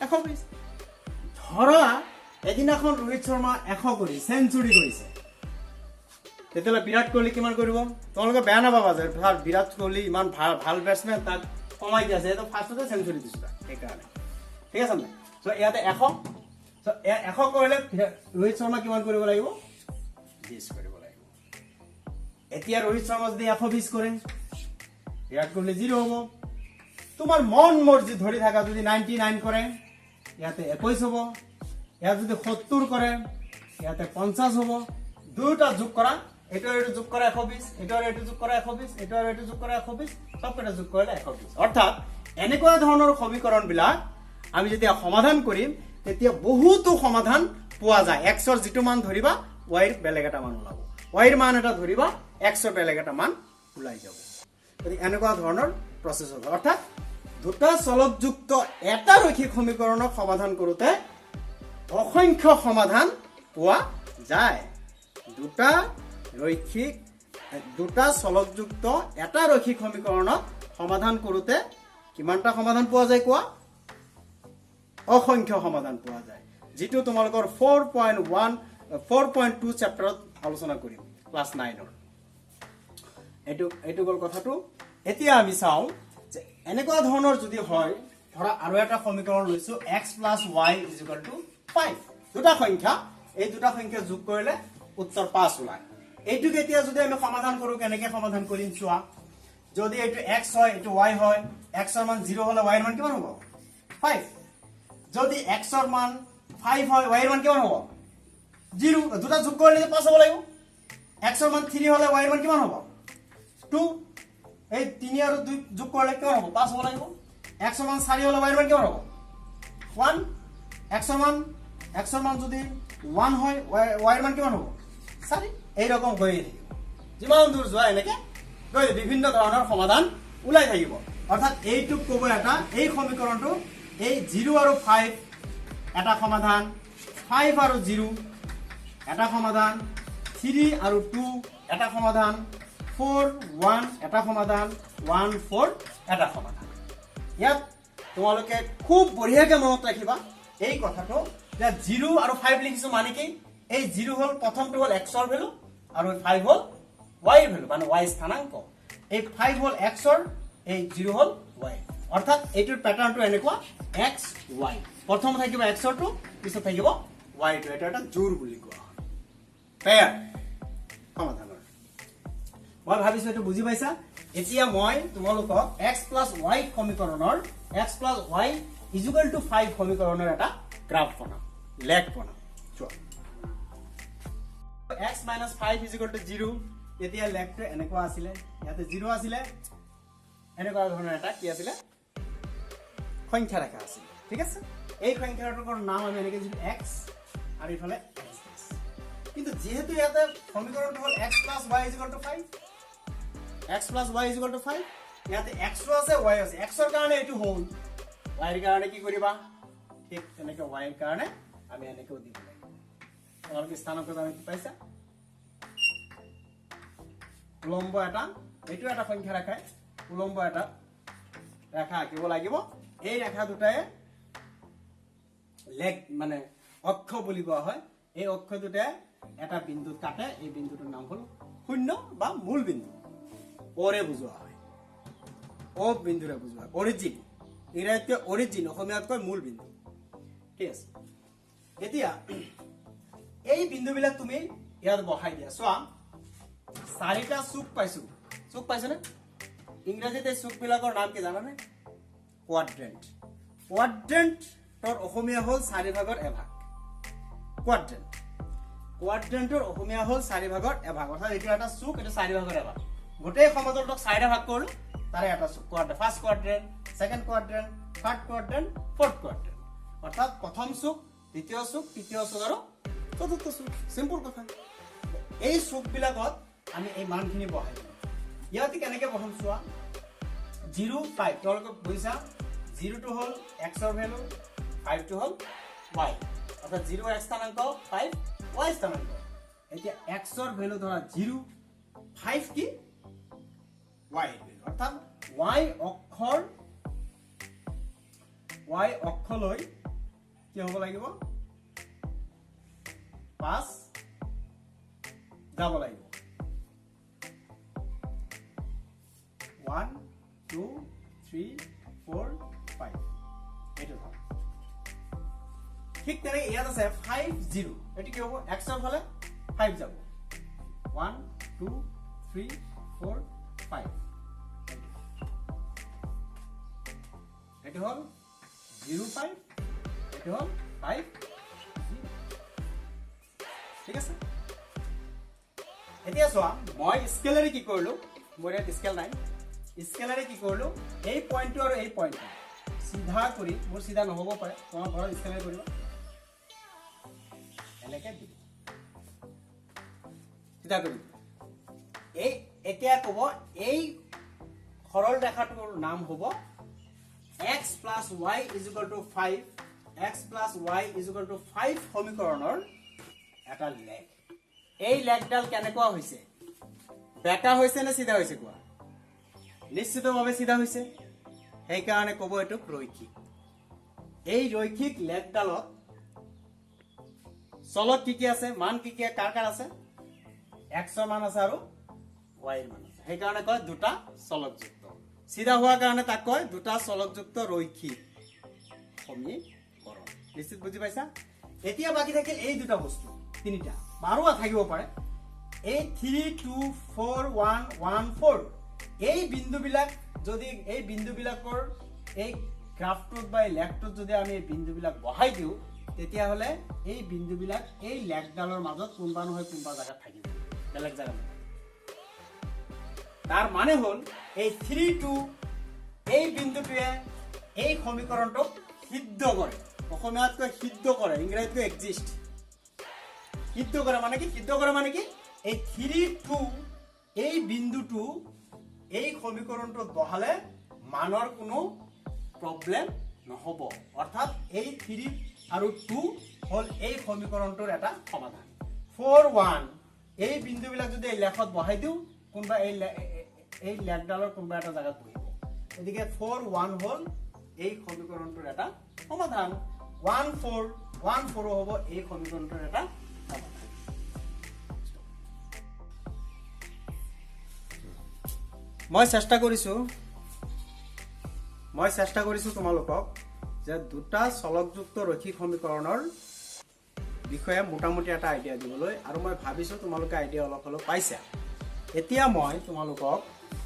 120 ধৰা এদিনাখন ৰোহিত শৰ্মা 100 কৰি সেঞ্চুৰি কৰিছে তেতিয়াহ'লে বিৰাট কোহলি কিমান কৰিব তোমালোকে বেয়া নাপাবা যে বিৰাট কোহলি ইমান ভাল বেটসম্যান তাক কমাই দি আছে এটা ফাৰ্ষ্টতে সেঞ্চুৰি দিছে সেইকাৰণে ঠিক আছে নে সো ইয়াতে 100 সো 100 কৰিলে ৰোহিত শৰ্মা কিমান কৰিব লাগিব 20 কৰিব লাগিব এতিয়া ৰোহিত শৰ্মা যদি 120 কৰে বিৰাট কোহলি 0 হ'ব তোমাৰ মন মৰ্জি ধৰি থাকা যদি 99 কৰে ইয়াতে 21 হ'ব ইয়াত যদি 70 কৰে ইয়াতে 50 হ'ব দুটা যোগ কৰা এটা আৰু যোগ কৰা 120 এটা আৰু যোগ কৰা 120 এটা আৰু যোগ কৰা 120 সবকেটা যোগ কৰিলে 120 অৰ্থাৎ এনেকুৱা ধৰণৰ সমীকৰণ বিলাক আমি যেতিয়া সমাধান কৰিম তেতিয়া বহুতো সমাধান পোৱা যায় x ৰ যেটো মান ধৰিবা y ৰ বেলেগ এটা মান ওলাব y ৰ মান এটা ধৰিবা x ৰ বেলেগ এটা মান ওলাই যাব গতি এনেকুৱা ধৰণৰ প্ৰসেস হয় অৰ্থাৎ দুটা চলকযুক্ত এটা ৰৈখিক সমীকৰণক সমাধান কৰোতে অসংখ্য সমাধান পোৱা যায় দুটা চলকযুক্ত এটা ৰৈখিক সমীকৰণক সমাধান কৰোতে কিমানটা সমাধান পোৱা যায় কোৱা অসংখ্য সমাধান পোৱা যায় যেটো তোমালোকৰ 4.2 চেপ্টাৰত আলোচনা কৰিম ক্লাস 9 ৰ এটো গল কথাটো এতিয়া আমি চাও যে এনেকুৱা ধৰণৰ যদি হয় ধৰা আৰু এটা সমীকৰণ লৈছো x + y = 5 দুটা সংখ্যা এই দুটা সংখ্যা যোগ কৰিলে উত্তৰ 5 ওলায় এইটো কেতিয়া যদি আমি সমাধান কৰো কেনেকৈ সমাধান কৰিম চোৱা যদি এইটো x হয় এইটো y হয় x ৰ মান 0 হলে y ৰ মান কিমান হ'ব 5 যদি x ৰ মান 5 হয় y ৰ মান কিমান হ'ব 0 দুটা যোগ কৰিলে 5 হ'ব লাগিব x ৰ মান 3 হলে y ৰ মান কিমান হ'ব 2 এই 3 আৰু 2 যোগ কৰিলে কিমান হ'ব 5 হ'ব লাগিব x ৰ মান 4 হলে y ৰ মান কিমান হ'ব 1 x ৰ মান যদি 1 হয় y ৰ মান কিমান হ'ব 4 এই ৰকম হৈ থাকিব যিমান দূৰ যোৱা এনেকে গৈ বিভিন্ন ধৰণৰ সমাধান ওলাই থাকিব অৰ্থাৎ এইটো ক'ব এটা এই সমীকৰণটো এই 0 আৰু 5 এটা সমাধান 5 আৰু 0 এটা সমাধান 3 আৰু 2 এটা সমাধান 4 1 এটা সমাধান 1 4 এটা সমাধান ইয়াত তোমালোকে খুব বঢ়িয়াকৈ মনত ৰাখিবা এই কথাটো যে 0 আৰু 5 লিখিছো মানে কি এই 0 হল প্ৰথমটো হল x ৰ ভ্যালু আৰু 5 হল y ৰ ভ্যালু মানে y স্থানাঙ্ক এই 5 হল x ৰ এই 0 হল y অৰ্থাৎ এইটোৰ প্যাটাৰ্নটো এনেকুৱা x y প্ৰথম থাকিব x ৰ টো পিছত থাকিব y টো এটা জোৰ বুলি কোৱা হয় পেয়াৰ সমাধানৰ মই ভাবিছো এটো বুজি পাইছা এতিয়া মই তোমালোকক x + y সমীকৰণৰ x + y = 5 সমীকৰণৰ এটা গ্ৰাফ বনাম লেখ বনাম চোৱা x - 5 = 0 এতিয়া লেখটো এনেকুৱা আছিল ইয়াতে 0 আছিল এনেকুৱা ধৰণৰ এটা কি আছিল সংখ্যা ৰেখা আছিল ঠিক আছে এই সংখ্যাটোৰ নাম আমি এনেকৈ দিছো x আৰু ইফালে x কিন্তু যেহেতু ইয়াতে সমীকৰণটো হল x + y = 5 x + y = 5 ইয়াতে x আছে y আছে x ৰ কাৰণে এটো হ'ল y ৰ কাৰণে কি কৰিবা ঠিক তেনেকে y ৰ কাৰণে আমি এনেকৈ দিব লাগিব তোমালোকে স্থানাঙ্ক আমি পাইছা উলম্ব এটা এটো এটা সংখ্যা ৰাখাই উলম্ব এটা ৰেখা আঁকিব লাগিব এই ৰেখা দুটায়ে লেগ মানে অক্ষ বুলি কোৱা হয় এই অক্ষ দুটায়ে এটা বিন্দুত কাটে এই বিন্দুটোৰ নাম হল শূন্য বা মূল বিন্দু ওৰে বুঝোৱা হয় ও বিন্দুৰে বুঝোৱা অৰিজিন ইংৰাজীত অৰিজিন অসমীয়াত কয় মূল বিন্দু ঠিক আছে এতিয়া এই বিন্দুবিলাক তুমি ইয়াত বহাই দিয়া চোৱা চাৰিটা চুক পাইছো নে ইংৰাজীতে চুকবিলাকৰ নাম কি জানানে কোৱাড্ৰেন্টৰ অসমীয়া হল চাৰি ভাগৰ এভাগ কোৱাড্ৰেন্টৰ অসমীয়া হল চাৰি ভাগৰ এভাগ অৰ্থাৎ এইটো এটা চুক এটা চাৰি ভাগৰ এভাগ গোটেই সমতলটোক চাৰিটা ভাগ কৰিলো তাৰে এটা চুক কোৱাড্ৰেন্ট ফাৰ্স্ট কোৱাড্ৰেন্ট সেকেন্ড কোৱাড্ৰেন্ট থাৰ্ড কোৱাড্ৰেন্ট ফৰ্থ কোৱাড্ৰেন্ট অৰ্থাৎ প্ৰথম চুক দ্বিতীয় চুক তৃতীয় চুক আৰু চতুৰ্থ চুক সিম্পল কথা এই চুকবিলাকত আমি এই মানখিনি বহাই দিম ইয়াতে কেনেকৈ বহাম চোৱা 0 5 তোমালোকে বুজিছা 0 টো হল x ৰ ভ্যালু 5 টো হল y অৰ্থাৎ 0 x স্থানাঙ্ক 5 y স্থানাঙ্ক এতিয়া x ৰ ভ্যালু ধৰা 0 5 কি y এর ভ্যালু অর্থাৎ y অক্ষলৈ কি হ'ব লাগিব 5 যাব লাগিব 1 2 3 4 5 এটো ধৰ ঠিক তেনে ইয়াত আছে 5 0 এটি কি হ'ব x ৰ ফালে 5 যাব 1 2 3 4 5 এটি হল 0 5 এটি হল 5 ঠিক আছে এতিয়া চোৱা মই স্কেলাৰে কি কৰিলো মোৰ ইয়াত স্কেল নাই স্কেলাৰে কি কৰিলো এই পইণ্টটো আৰু এই পইণ্টটো সিধা কৰি মোৰ সিধা নহব পাৰে তোমাৰ ঘৰত স্কেলাৰ কৰিবা এনেকে দিব সিধা কৰি এই এতিয়া কব এই সৰল ৰেখাটোৰ নাম হ'ব x plus y is equal to 5 x plus y is equal to 5 সমীকৰণৰ এটা লেগ এই লেগডাল কেনেকুৱা হৈছে বেকা হৈছে নে সিধা হৈছে কোৱা নিশ্চিতভাৱে সিধা হৈছে এই কাৰণে কব এটো ৰৈখিক এই ৰৈখিক লেগডালত চলক কি আছে মান কি কাৰ আছে x ৰ মান আছে আৰু y ৰ মান আছে এই কাৰণে কয় দুটা চলকযুক্ত সিধা হোৱাৰ কাৰণে তাক কয় দুটা চলকযুক্ত ৰৈখিক সমীকৰণ নিশ্চিত বুজি পাইছা এতিয়া বাকি থাকিল এই দুটা বস্তু তিনিটা বাৰুৱা থাকিব পাৰে এই 3 2 4 1 1 4 এই বিন্দুবিলাক যদি এই বিন্দুবিলাকৰ এই গ্ৰাফটোত বা লেগটোত যদি আমি এই বিন্দুবিলাক বহাই দিও তেতিয়া হলে এই বিন্দুবিলাক এই লেগডালৰ মাজত কোনবা নহয় কোনবা জায়গা থাকিব বেলেগ জায়গা তাৰ মানে হল এই 3 2 এই বিন্দুটোৱে এই সমীকৰণটোক সিদ্ধ কৰে অসমীয়াত কয় সিদ্ধ কৰে ইংৰাজীত এক্সিষ্ট সিদ্ধ কৰে মানে কি এই 3 2 এই বিন্দুটো এই সমীকৰণটোত বহালে মানৰ কোনো প্ৰবলেম নহব অৰ্থাৎ এই 3 আৰু 2 হল এই সমীকৰণটোৰ এটা সমাধান 4 1 এই বিন্দুবিলাক যদি এই লেখত বহাই দিও কোনবা এই লেগডালৰ কোনবা এটা জায়গা বহিব এদিকে 4 1 হল এই সমীকৰণটোৰ এটা সমাধান 1 4 হ'ব এই সমীকৰণটোৰ এটা সমাধান মই চেষ্টা কৰিছো তোমালোকক যে দুটা চলকযুক্ত ৰৈখিক সমীকৰণৰ বিষয়ে মোটামুটি এটা আইডিয়া দিবলৈ আৰু মই ভাবিছো তোমালোকে আইডিয়া অলপ অলপ পাইছা এতিয়া মই তোমালোকক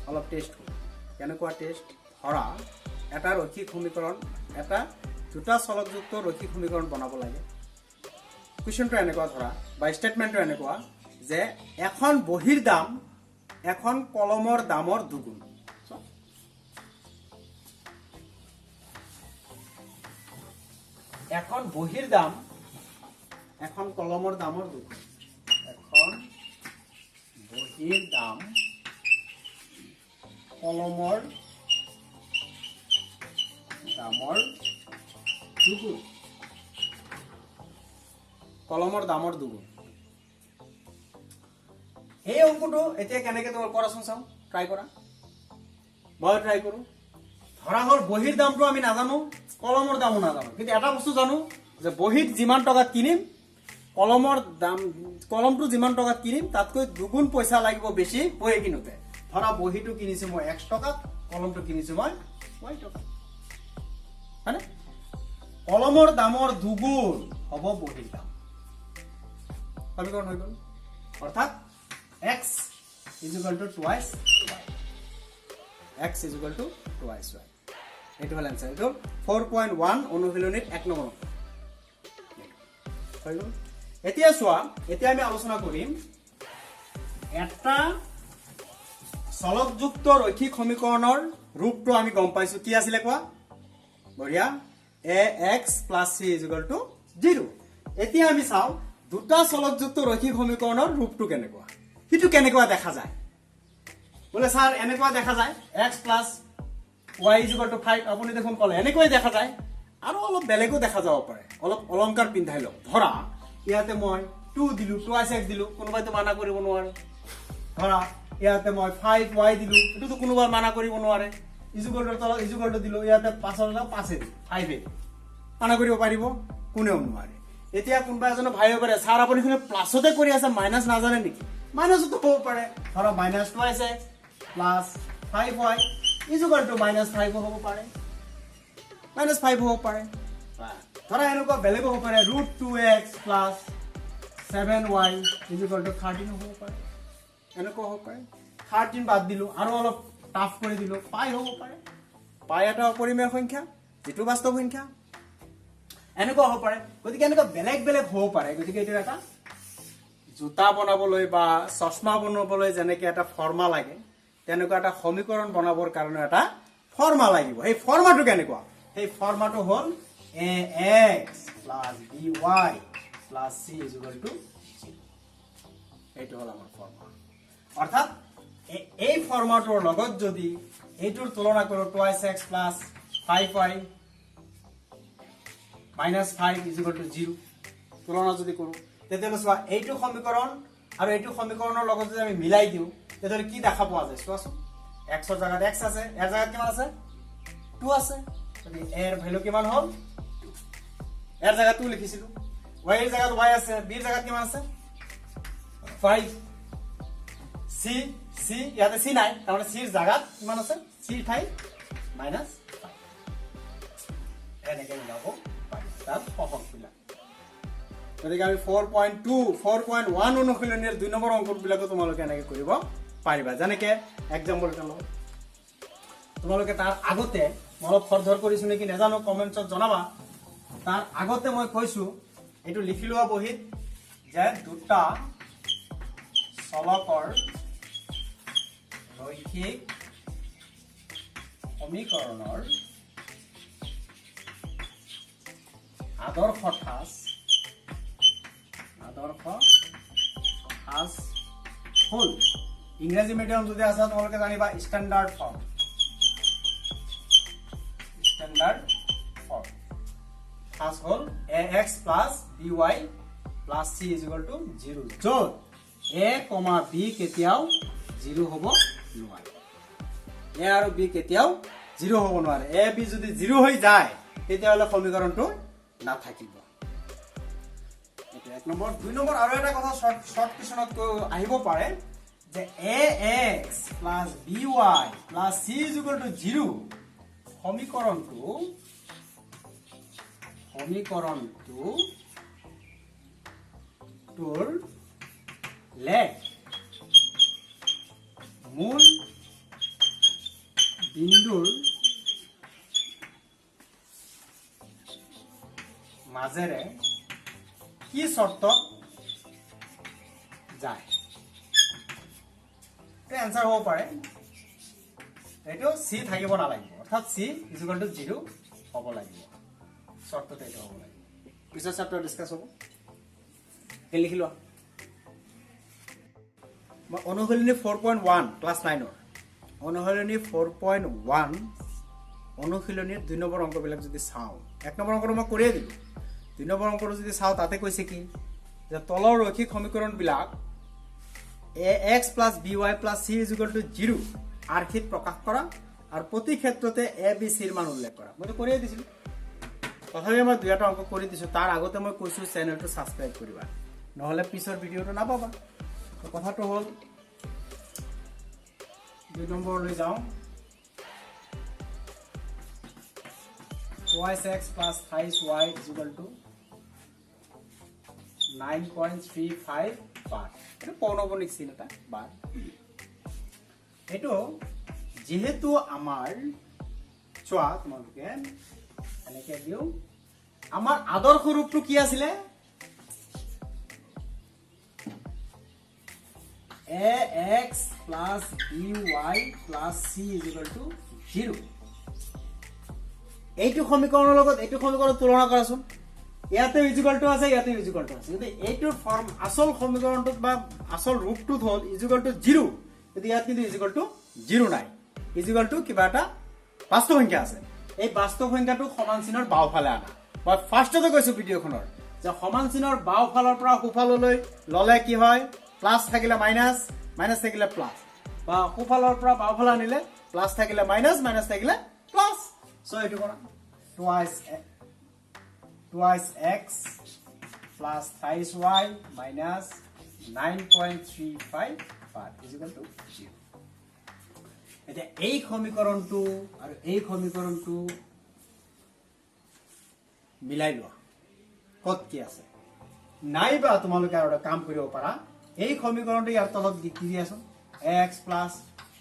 অলপ টেস্ট কৰিম কেনেকুৱা টেস্ট ধৰা এটা ৰৈখিক সমীকৰণ এটা দুটা চলকযুক্ত ৰৈখিক সমীকৰণ বনাব লাগে কোৱেশ্চনটো এনেকুৱা ধৰা বা ষ্টেটমেন্টটো এনেকুৱা যে এখন বহিৰ দাম এখন কলমৰ দামৰ দুগুণ এখন বহিৰ দাম এখন কলমৰ দামৰ দুগুণ এখন বহিৰ দাম কলমৰ দামৰ দুগুণ কলমৰ দামৰ দুগুণ এই অংকটো এতিয়া কেনেকৈ তোমাৰ কৰাচোন চাওঁ ট্ৰাই কৰা মই ট্ৰাই কৰোঁ ধৰা হ'ল বহীৰ দামটো আমি নাজানো কলমৰ দামো নাজানো কিন্তু এটা বস্তু জানো যে বহীত যিমান টকাত কিনিম কলমৰ দাম কলমটো যিমান টকাত কিনিম তাতকৈ দুগুণ পইচা লাগিব বেছি বহি কিনোতে ধৰা বহীটো কিনিছো মই 1 টকাত কলমটো কিনিছো মই y টকা হয়নে কলমৰ দামৰ দুগুণ হ'ব বহীৰ দাম সমীকৰণ হৈ গ'ল অৰ্থাৎ x is equal to twice y x is equal to twice y এইটো হল आंसर এইটো 4.1 অনুশীলনীৰ 1 নম্বৰ হৈ গ'ল এতিয়া চোৱা এতিয়া আমি আলোচনা কৰিম এটা চলকযুক্ত ৰৈখিক সমীকৰণৰ ৰূপটো আমি গম পাইছো কি আছিল কোৱা বঢ়িয়া ax + c = 0 এতিয়া আমি চাও দুটা চলকযুক্ত ৰৈখিক সমীকৰণৰ ৰূপটো কেনেকুৱা কিটো কেনেকুৱা দেখা যায় বলে স্যাৰ এনেকুৱা দেখা যায় x + y = 5 আপুনি দেখোন কলে এনেকৈ দেখা যায় আৰু অলপ বেলেগো দেখা যাব পাৰে অলপ অলংকাৰ পিন্ধাই লওক ধৰা ইয়াতে মই 2 দিলু 2x দিলু কোনোবাই তো মানা কৰিব নোৱাৰে ধৰা ইয়াতে মই 5y দিলু এটো তো কোনোবাই মানা কৰিব নোৱাৰে ইজুগলটো দিলু ইয়াতে 5 না 5 দিলু 5 মানা কৰিব পাৰিব কোনেও নোৱাৰে এতিয়া কোনবা এজন ভাই পাৰে স্যাৰ আপুনি কোনে প্লাসতে কৰি আছে মাইনাস নাজানে নেকি মাইনাসও তো হ'ব পাৰে ধৰা -2x + 5y -5 হ'ব পাৰে -5 হ'ব পাৰে ধৰা এনেকুৱা বেলেগ হ'ব পাৰে √2x + 7y = 13 হ'ব পাৰে এনেকুৱা হ'ব পাৰে 13 বাদ দিলো আৰু অলপ টাফ কৰি দিলো পাই হ'ব পাৰে পাই এটা অপৰিমেয় সংখ্যা যেটো বাস্তৱ সংখ্যা এনেকুৱা হ'ব পাৰে গতিকে এনেকুৱা বেলেগ বেলেগ হ'ব পাৰে গতিকে এটা এটা জোতা বনাবলৈ বা চশমা বনাবলৈ যেনেকৈ এটা ফৰ্মা লাগে তেনেকুৱা এটা সমীকৰণ বনাবৰ কাৰণে এটা ফৰ্মা লাগিব এই ফৰ্মাটো কেনেকুৱা এই ফৰ্মাটো হ'ল ax + by + c = 0 এইটো হ'ল আমাৰ ফৰ্মা অৰ্থাৎ এই ফৰ্মাটোৰ লগত যদি এইটোৰ তুলনা কৰো 2x + 5y -5 = 0 তুলনা যদি কৰো তেতিয়াহ'লে চোৱা এইটো সমীকৰণ আৰু এইটো সমীকৰণৰ লগত যদি আমি মিলাই দিও তেতিয়াহ'লে কি দেখা পোৱা যায় চোৱাচোন x ৰ জাগাত x আছে এৰ জাগাত কিমান আছে 2 আছে গতিকে এৰ ভ্যালু কিমান হ'ল 2 এৰ জাগাত 2 লিখিছিলো y এৰ জাগাত y আছে b এৰ জাগাত কিমান আছে 5 c ইয়াতে c নাই তাৰমানে c এৰ জাগাত কিমান আছে c ঠাই -5 এনেকৈ মিলাব পাৰি তাত সহজ মিলা গতিকে আমি 4.2 4.1 অনুশীলনীৰ 2 নম্বৰ অংকবিলাকো তোমালোকে এনেকৈ কৰিব পাৰিবা যেনেকৈ এক্সাম্পল এটা লওঁ তোমালোকে তাৰ আগতে মই অলপ খৰধৰ কৰিছো নেকি নাজানো কমেন্টছত জনাবা তাৰ আগতে মই কৈছো এইটো লিখি লোৱা বহিত যে দুটা চলকৰ ৰৈখিক সমীকৰণৰ আদৰ্শ ঠাঁচ হ'ল ইংৰাজী মিডিয়াম যদি আছে তোমালোকে জানিবা স্ট্যান্ডার্ড ফর্ম ঠাঁচ হ'ল ax + by + c = 0 য'ত a, b কেতিয়াও 0 হ'ব নোৱাৰে a আৰু b কেতিয়াও 0 হ'ব নোৱাৰে a b যদি 0 হৈ যায় তেতিয়াহ'লে সমীকৰণটো নাথাকিব এক নম্বৰ 2 নম্বৰ আৰু এটা কথা শৰ্ট কোৱেশ্চনত আহিব পাৰে যে ax + by + c = 0 সমীকৰণটো তোৰ লেখ মূল বিন্দুৰ মাজেৰে কি শৰ্ত যায় এটা आंसर হ'ব পাৰে এইটো c থাকিব নালাগিব অৰ্থাৎ c = 0 হ'ব লাগিব শৰ্তটো এটা হ'ব লাগিব পিছৰ চ্যাপ্টাৰ ডিসকাস হ'ব এই লিখি লোৱা অনুশীলনী 4.1 ক্লাস 9 অনুশীলনী 4.1 অনুশীলনীৰ 2 নম্বৰ অংকবিলাক যদি চাওঁ 1 নম্বৰ অংকটো মই কৰিয়ে দিলোঁ 2 নম্বৰ অংকটো যদি চাওঁ তাতে কৈছে কি যে তলৰ ৰৈখিক সমীকৰণবিলাক ax + by + c = 0 আৰ্হিত প্ৰকাশ কৰা আৰু প্ৰতি ক্ষেত্ৰতে a b c ৰ মান উল্লেখ কৰা মই কৰিয়ে দিছিলোঁ তথাপি মই দুটা অংক কৰি দিছোঁ তাৰ আগতে মই কৈছোঁ চেনেলটো সাবস্ক্ৰাইব কৰিবা নহলে পিছৰ ভিডিওটো নাপাবা কথাটো হ'ল 2 নম্বৰ লৈ যাওঁ twice x plus thrice y is equal to 9.35 bar. এটা পৌনবনিক চিন এটা বার এটো যেহেতু আমার চোৱা তোমালোকে এনেকে দিও আমার আদর্শ রূপটো কি আছিলে ax plus by plus c is equal to 0 এইটো সমীকৰণৰ লগত এইটো সমীকৰণ তুলনা কৰাচোন ইয়াতে ইকুয়াল টু আছে ইয়াতে ইকুয়াল টু আছে কিন্তু এইটোৰ ফৰ্ম আসল সমীকৰণটো বা আসল ৰূপটো হ'ল ইকুয়াল টু 0 কিন্তু ইয়াত কিন্তু ইকুয়াল টু 0 নাই ইকুয়াল টু কিবা এটা বাস্তৱ সংখ্যা আছে এই বাস্তৱ সংখ্যাটো সমান চিনৰ বাওফালে আনা মই ফাৰ্ষ্টতে কৈছো ভিডিওখনৰ যে সমান চিনৰ বাওফালৰ পৰা সোফাললৈ ললে কি হয় প্লাস থাকিলে মাইনাস মাইনাস থাকিলে প্লাস বা সোফালৰ পৰা বাওফালে আনিলে প্লাস থাকিলে মাইনাস মাইনাস থাকিলে plus So it is twice x plus thrice y minus 9.35 bar is equal to 0. এটা এই সমীকৰণটো আৰু এই সমীকৰণটো মিলাই লোৱা কত কি আছে নাইবা তোমালোকে আৰু এটা কাম কৰিব পাৰা এই সমীকৰণটো ইয়াৰ তলত লিখি দিয়াছো x plus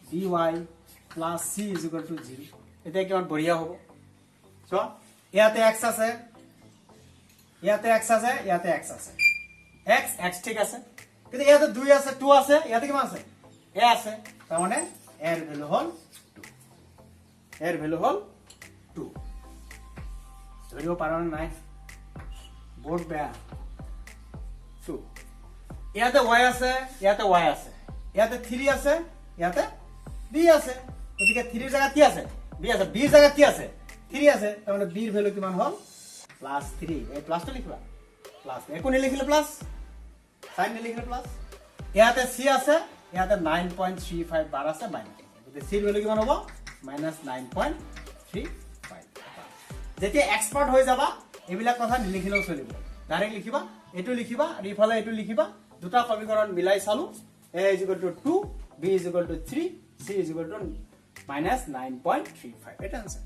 dy plus c is equal to 0 এটা কিমান বঢ়িয়া হ'ব সো ইয়াতে x আছে ইয়াতে x আছে ইয়াতে x আছে x ঠিক আছে কিন্তু ইয়াতে 2 আছে 2 আছে ইয়াতে কিমান আছে a আছে তাৰ মানে a এৰ ভ্যালু হল 2 এৰ ভ্যালু হল 2 ধৰিব পাৰা নাই বহুত বেয়া 2 ইয়াতে y আছে ইয়াতে y আছে ইয়াতে 3 আছে ইয়াতে b আছে গতিকে 3 এর জায়গা কি আছে b আছে b এর জায়গা কি আছে 3 আছে তার মানে b এর ভ্যালু কিমান হল +3 এই প্লাসটা লিখবা প্লাস একোনি লিখিলে প্লাস সাইন লিখিলে প্লাস ইয়াতে c আছে ইয়াতে 9.35 বার আছে মাইনাস গতিকে c এর ভ্যালু কিমান হ'ব -9.35 যেতিয়া এক্সপার্ট হৈ যাবা এইবিলাক কথা নিলিখিলেও চলিব ডাইৰেক্ট লিখিবা এটো লিখিবা আৰু ইফালে এটো লিখিবা দুটা সমীকৰণ মিলাই চালো a = 2 b = 3 c = -9.35 এটা आंसर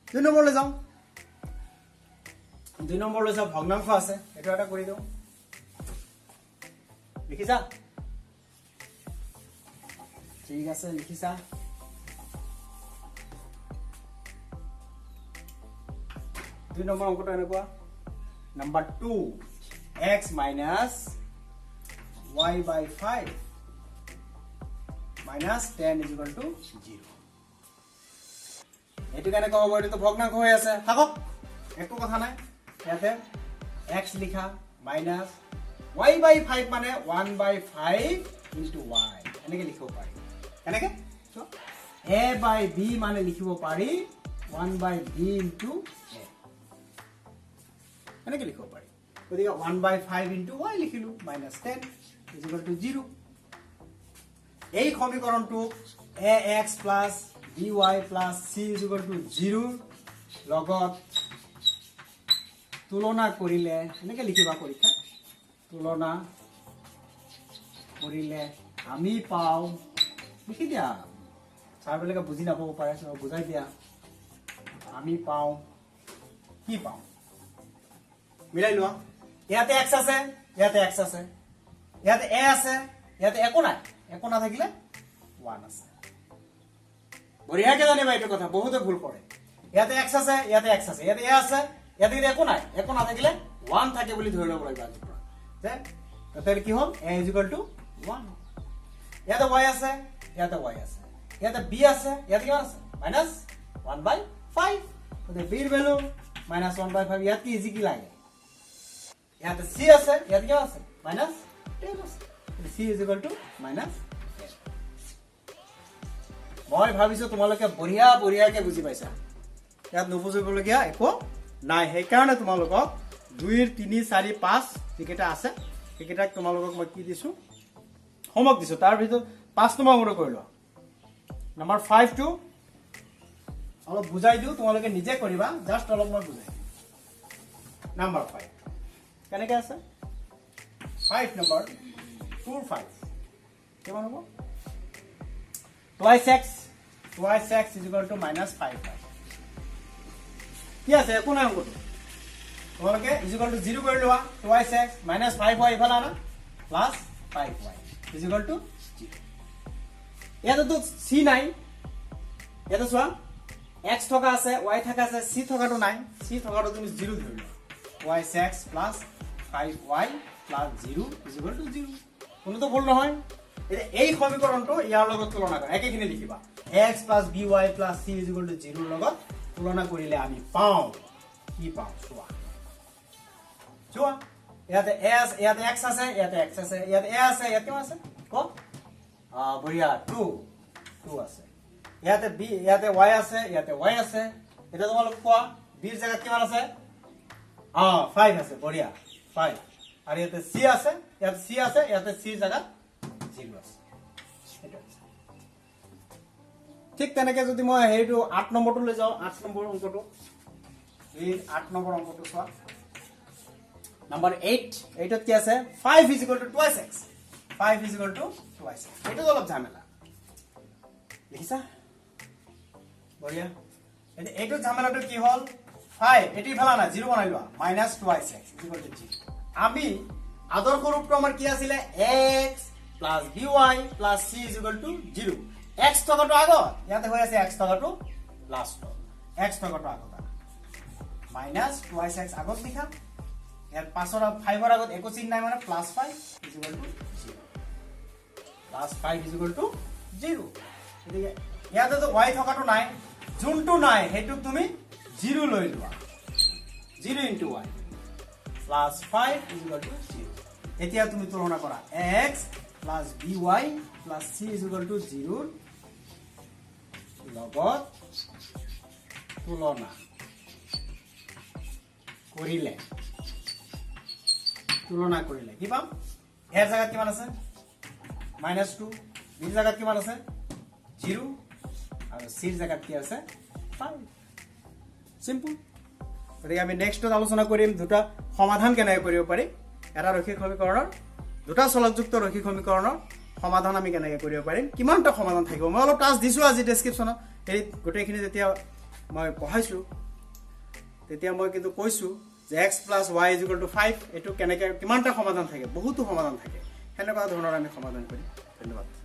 2 নম্বৰলৈ যাও 2 নম্বৰলৈ সব ভগ্নাংশ আছে এটা এটা কৰি দাও লিখিছা ঠিক আছে লিখিছা 2 নম্বৰ অংকটো এনেকুৱা নাম্বার 2 x - y/5 -10 = 0 এটো কেনে কব এটো তো ভগ্নাংশ হৈ আছে থাকক একো কথা নাই ইয়াতে x লিখা মাইনাস y/5 মানে 1/5 * y এনেকে লিখিব পাৰি এনেকে সো a/b মানে লিখিব পাৰি 1/b * a এনেকে লিখিব পাৰি গতিকে 1/5 * y লিখিলো -10 = 0 এই সমীকৰণটো ax plus dy plus c = 0 লগত তুলনা কৰিলে এনেকে লিখিবা পৰীক্ষা তুলনা কৰিলে আমি পাও লিখি দিয়া ছাৰবিলাকে বুজি নাপাব পাৰে সব বুজাই দিয়া আমি পাও কি পাও মিলাই লোৱা ইয়াতে x আছে ইয়াতে x আছে ইয়াতে a আছে ইয়াতে একো নাই একো না থাকিলে 1 আছে বঢ়িয়াকে জানিবা এইটো কথা বহুতে ভুল কৰে ইয়াতে x আছে ইয়াতে x আছে ইয়াতে a আছে ইয়াতে একো নাই একো না থাকিলে 1 থাকে বুলি ধৰি লব লাগিব আজিৰ পৰা যে তাতে কি হ'ল a = 1 ইয়াতে y আছে ইয়াতে y আছে ইয়াতে b আছে ইয়াতে কি আছে -1/5 তাতে b এর ভ্যালু -1/5 ইয়াতে ইজি কি লাগে ইয়াতে c আছে ইয়াতে কি আছে -10 আছে c = -10 মই ভাবিছো তোমালোকে বঢ়িয়া বঢ়িয়াকে বুজি পাইছা ইয়াত নুবুজিবলগীয়া একো নাই সেইকাৰণে তোমালোকক 2 3 4 5 যিকেইটা আছে সেইকেইটাক তোমালোকক মই কি দিছো হোমৱৰ্ক দিছো তাৰ ভিতৰত 5 নম্বৰ মূৰে কৰি লোৱা নম্বৰ 5 টো অলপ বুজাই দিও তোমালোকে নিজে কৰিবা জাস্ট অলপ মই বুজাই নম্বৰ 5 কেনেকৈ আছে 5 নম্বৰ 4 5 কিমান হ'ব twice x is equal to minus 5y কি আছে একো নাই অংকটো তোমালোকে is equal to 0 কৰি লোৱা twice x minus 5y ইফালে আনা plus 5y is equal to 0 ইয়াতে তো c নাই ইয়াতে চোৱা x থকা আছে y থকা আছে c থকাটো নাই c থকাটো তুমি 0 ধৰি লোৱা twice x plus 5y plus 0 is equal to 0 কোনটো ভুল নহয় এই সমীকৰণটো ইয়াৰ লগত তুলনা কৰা একেখিনি লিখিবা x plus by plus c is equal to 0 লগত তুলনা কৰিলে আমি পাওঁ কি পাওঁ চোৱা ইয়াতে x আছে ইয়াতে x আছে ইয়াতে a আছে ইয়াতে কি আছে ক বঢ়িয়া 2 আছে ইয়াতে b ইয়াতে y আছে ইয়াতে y আছে এটা তোমালোক কোৱা b ৰ জায়গাত কিমান আছে 5 আছে বঢ়িয়া 5 আৰু ইয়াতে c আছে ইয়াতে c জায়গাত 0 আছে ঠিক তেনেকৈ যদি মই হেৰিটো 8 নম্বৰটো লৈ যাওঁ 8 নম্বৰ অংকটো এই 8 নম্বৰ অংকটো চোৱা নম্বৰ 8 ত কি আছে 5 is equal to twice x 5 is equal to twice x এইটো অলপ ঝামেলা দেখিছা বঢ়িয়া এইটো ঝামেলাটো কি হ'ল 5 এটি ফেলা না 0 বনাই লোৱা minus twice x is equal to 0 আমি আদৰ্শ ৰূপটো আমাৰ কি আছিল x plus by plus c is equal to 0 x টকাটো আগত ইয়াতে হৈ আছে x টকাটো লাস্ট x টকাটো আগত minus twice x আগত লিখা ইয়াৰ পাছৰ 5 ৰ আগত একো চিহ্ন নাই মানে plus 5 is equal to 0 plus 5 is equal to 0 এদিকে ইয়াতে তো y টকাটো নাই যোনটো নাই হেতু তুমি 0 লৈ লোৱা 0 into y plus 5 is equal to 0 এতিয়া তুমি তুলনা কৰা x plus by plus c is equal to 0 লগত তুলনা কৰিলে কি পাম এৰ জায়গাত কিমান আছে -2 বি জায়গাত কিমান আছে 0 আৰু c জায়গাত কি আছে 5 সিম্পল গতিকে আমি নেক্সটত আলোচনা কৰিম দুটা সমাধান কেনেকৈ কৰিব পাৰি এটা ৰৈখিক সমীকৰণৰ দুটা চলকযুক্ত ৰৈখিক সমীকৰণৰ সমাধান আমি কেনেকৈ কৰিব পাৰিম কিমানটা সমাধান থাকিব মই অলপ টাস্ক দিছো আজি ডেসক্ৰিপচনত এই গোটেইখিনি যেতিয়া মই পঢ়াইছো তেতিয়া মই কিন্তু কৈছো যে x plus y is equal to 5 এটো কেনেকৈ কিমানটা সমাধান থাকে বহুতো সমাধান থাকে হেনেকুৱা ধৰণৰ আমি সমাধান কৰিম ধন্যবাদ